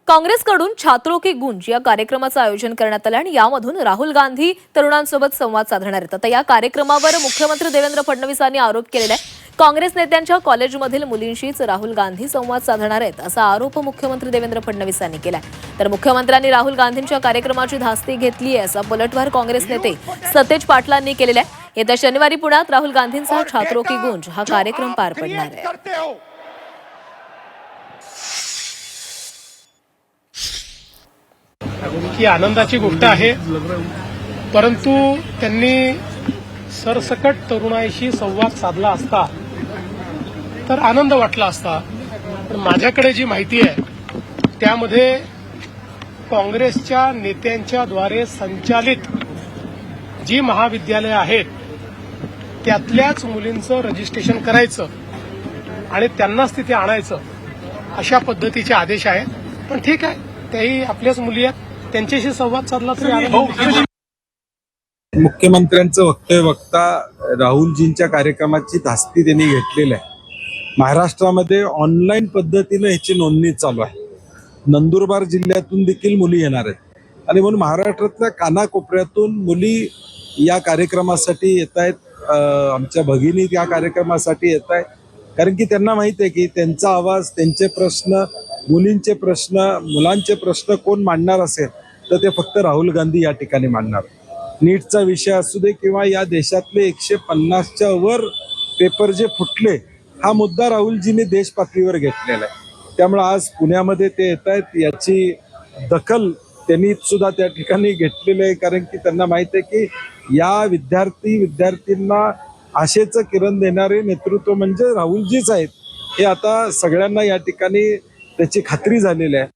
काँग्रेसकडून छात्रों की गूंज या कार्यक्रमाचं आयोजन करण्यात आलं आणि यामधून राहुल गांधी तरुणांसोबत संवाद साधणार आहेत। आता या कार्यक्रमावर मुख्यमंत्री देवेंद्र फडणवीसांनी आरोप केलेला आहे। काँग्रेस नेत्यांच्या कॉलेजमधील मुलींशीच राहुल गांधी संवाद साधणार आहेत असा आरोप मुख्यमंत्री देवेंद्र फडणवीसांनी केलाय। तर मुख्यमंत्र्यांनी राहुल गांधींच्या कार्यक्रमाची धास्ती घेतली आहे असा पलटवार काँग्रेस नेते सतेज पाटलांनी केलेला आहे। येत्या शनिवारी पुण्यात राहुल गांधींचा छात्रों की गूंज हा कार्यक्रम पार पडणार आहे। ही आनंदाची गोष्ट आहे, परंतु त्यांनी सरसकट तरुणाईशी संवाद साधला असता तर आनंद वाटला असता। पण माझ्याकडे जी माहिती आहे त्यामध्ये काँग्रेसच्या नेत्यांच्या द्वारे संचालित जी महाविद्यालये आहेत त्यातल्याच मुलींचं रजिस्ट्रेशन करायचं आणि त्यांनाच तिथे आणायचं अशा पद्धतीचे आदेश आहेत। पण ठीक आहे, त्याही आपल्याच मुली आहेत, त्यांच्याशी संवाद साधला तरी मुख्यमंत्र्यांचं वक्तव्य बघता राहुलजींच्या कार्यक्रमाची धास्ती त्यांनी घेतलेली आहे। महाराष्ट्रामध्ये ऑनलाईन पद्धतीने ह्याची नोंदणी चालू आहे। नंदुरबार जिल्ह्यातून देखील मुली येणार आहेत आणि म्हणून महाराष्ट्रातल्या कानाकोपऱ्यातून मुली या कार्यक्रमासाठी येत आहेत। आमच्या भगिनी या कार्यक्रमासाठी येत आहेत, कारण की त्यांना माहिती आहे की त्यांचा आवाज, त्यांचे प्रश्न, मुलींचे प्रश्न, मुलांचे प्रश्न कोण मांडणार असेल तर ते फक्त राहुल गांधी या ठिकाणी मांडणार। नीटचा विषय असू दे किंवा या देशातले 150च्या वर पेपर जे फुटले, हा मुद्दा राहुलजींनी देश पातळीवर घेतलेला आहे। त्यामुळे आज पुण्यामध्ये ते येत आहेत, याची दखल त्यांनी सुद्धा त्या ठिकाणी घेतलेली आहे, कारण की त्यांना माहिती आहे की या विद्यार्थींना आशेचं किरण देणारे नेतृत्व म्हणजे राहुलजीच आहेत, हे आता सगळ्यांना या ठिकाणी त्याची खात्री झालेली आहे।